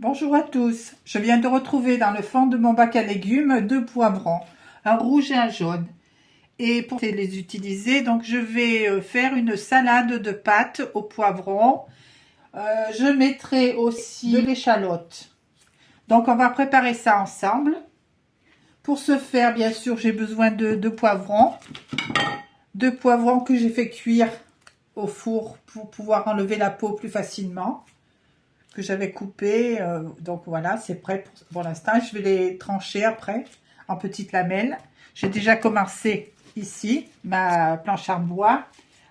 Bonjour à tous, je viens de retrouver dans le fond de mon bac à légumes 2 poivrons, un rouge et un jaune. Et pour les utiliser, donc je vais faire une salade de pâtes au poivron. Je mettrai aussi de l'échalote. Donc on va préparer ça ensemble. Pour ce faire, bien sûr, j'ai besoin de poivrons. 2 poivrons que j'ai fait cuire au four pour pouvoir enlever la peau plus facilement, que j'avais coupé. Donc voilà, c'est prêt pour l'instant. Je vais les trancher après en petites lamelles. J'ai déjà commencé ici ma planche en bois.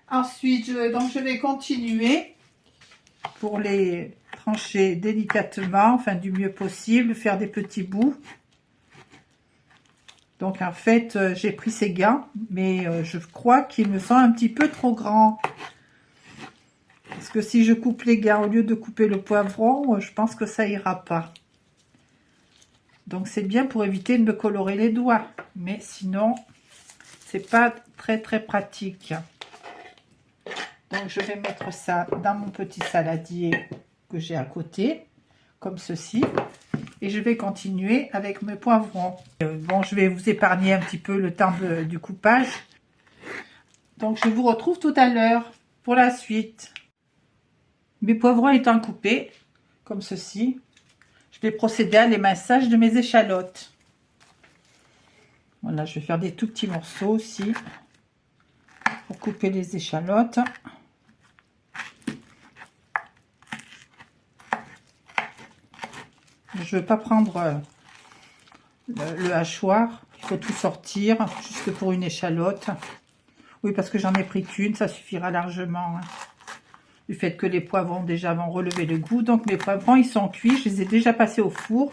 Ensuite, je vais continuer pour les trancher délicatement, enfin du mieux possible, faire des petits bouts. Donc en fait, j'ai pris ces gants, mais je crois qu'ils me sont un petit peu trop grands. Parce que si je coupe les gants au lieu de couper le poivron, je pense que ça ira pas. Donc c'est bien pour éviter de me colorer les doigts. Mais sinon, c'est pas très pratique. Donc je vais mettre ça dans mon petit saladier que j'ai à côté, comme ceci. Et je vais continuer avec mes poivrons. Bon, je vais vous épargner un petit peu le temps du coupage. Donc je vous retrouve tout à l'heure pour la suite. Mes poivrons étant coupés, comme ceci, je vais procéder à l'éminçage de mes échalotes. Voilà, je vais faire des tout petits morceaux aussi pour couper les échalotes. Je ne veux pas prendre le hachoir, il faut tout sortir, juste pour une échalote. Oui, parce que j'en ai pris qu'une, ça suffira largement. Du fait que les poivrons déjà vont relever le goût. Donc mes poivrons, ils sont cuits, je les ai déjà passés au four.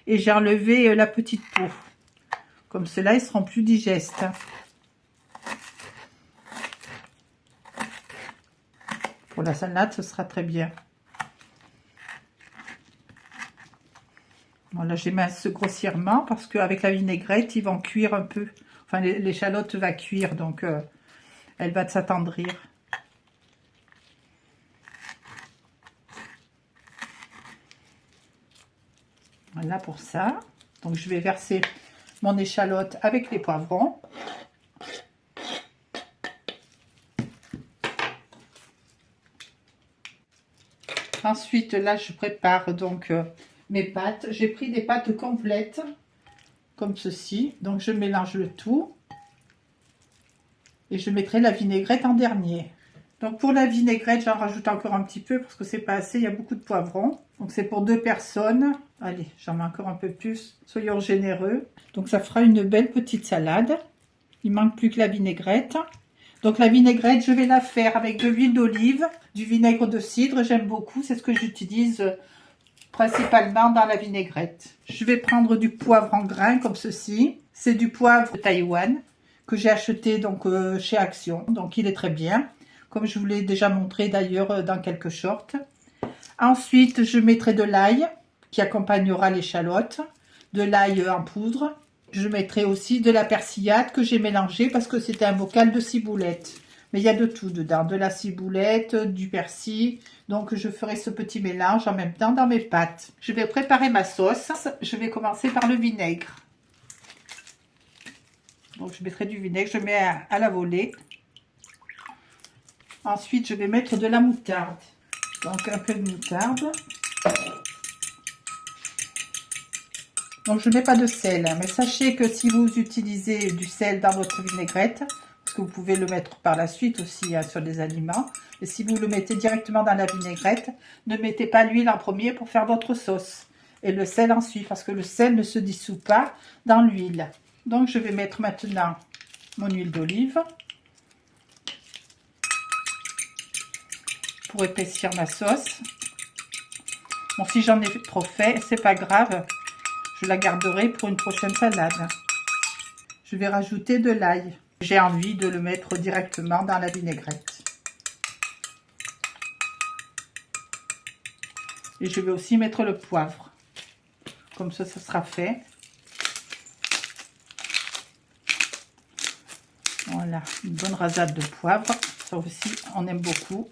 Et j'ai enlevé la petite peau. Comme cela, ils seront plus digestes. Pour la salade, ce sera très bien. Bon, là, j'émince grossièrement parce qu'avec la vinaigrette, ils vont cuire un peu. Enfin, l'échalote va cuire, donc elle va s'attendrir. Voilà pour ça. Donc, je vais verser mon échalote avec les poivrons. Ensuite, là, je prépare donc mes pâtes. J'ai pris des pâtes complètes, comme ceci. Donc, je mélange le tout. Et je mettrai la vinaigrette en dernier. Donc, pour la vinaigrette, j'en rajoute encore un petit peu parce que c'est pas assez. Il y a beaucoup de poivrons. Donc, c'est pour 2 personnes. Allez, j'en mets encore un peu plus. Soyons généreux. Donc, ça fera une belle petite salade. Il manque plus que la vinaigrette. Donc, la vinaigrette, je vais la faire avec de l'huile d'olive, du vinaigre de cidre. J'aime beaucoup. C'est ce que j'utilise principalement dans la vinaigrette. Je vais prendre du poivre en grains comme ceci. C'est du poivre de Taïwan que j'ai acheté donc chez Action. Donc, il est très bien. Comme je vous l'ai déjà montré d'ailleurs dans quelques shorts. Ensuite, je mettrai de l'ail qui accompagnera l'échalote. De l'ail en poudre. Je mettrai aussi de la persillade que j'ai mélangée parce que c'était un bocal de ciboulette. Mais il y a de tout dedans, de la ciboulette, du persil. Donc je ferai ce petit mélange en même temps dans mes pâtes. Je vais préparer ma sauce. Je vais commencer par le vinaigre. Donc je mettrai du vinaigre, je mets à la volée. Ensuite je vais mettre de la moutarde. Donc un peu de moutarde. Donc, je ne mets pas de sel, mais sachez que si vous utilisez du sel dans votre vinaigrette, parce que vous pouvez le mettre par la suite aussi sur des aliments, et si vous le mettez directement dans la vinaigrette, ne mettez pas l'huile en premier pour faire votre sauce, et le sel ensuite, parce que le sel ne se dissout pas dans l'huile. Donc, je vais mettre maintenant mon huile d'olive pour épaissir ma sauce. Bon, si j'en ai trop fait, c'est pas grave. Je la garderai pour une prochaine salade. Je vais rajouter de l'ail. J'ai envie de le mettre directement dans la vinaigrette. Et je vais aussi mettre le poivre. Comme ça sera fait. Voilà, une bonne rasade de poivre. Ça aussi, on aime beaucoup.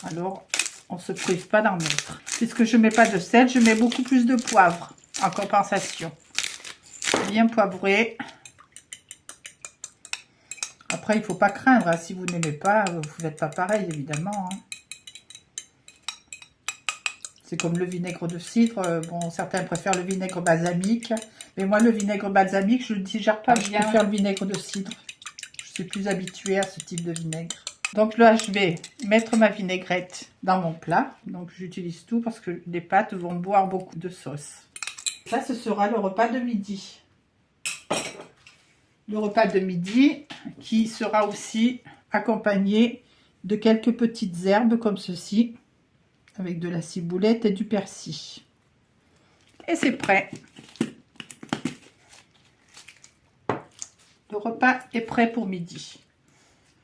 Alors, On ne se prive pas d'en mettre. Puisque je ne mets pas de sel, je mets beaucoup plus de poivre en compensation. Bien poivré. Après, il ne faut pas craindre. Hein. Si vous n'aimez pas, vous ne faites pas pareil, évidemment. Hein. C'est comme le vinaigre de cidre. Bon, certains préfèrent le vinaigre balsamique. Mais moi, le vinaigre balsamique, je ne le digère pas bien. Je préfère le vinaigre de cidre. Je suis plus habituée à ce type de vinaigre. Donc là, je vais mettre ma vinaigrette dans mon plat. Donc j'utilise tout parce que les pâtes vont boire beaucoup de sauce. Ça, ce sera le repas de midi. Le repas de midi qui sera aussi accompagné de quelques petites herbes comme ceci, avec de la ciboulette et du persil. Et c'est prêt. Le repas est prêt pour midi.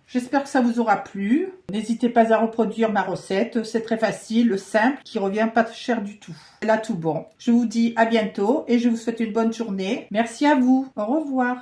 J'espère que ça vous aura plu. N'hésitez pas à reproduire ma recette. C'est très facile, simple, qui revient pas cher du tout. Là, tout bon. Je vous dis à bientôt et je vous souhaite une bonne journée. Merci à vous. Au revoir.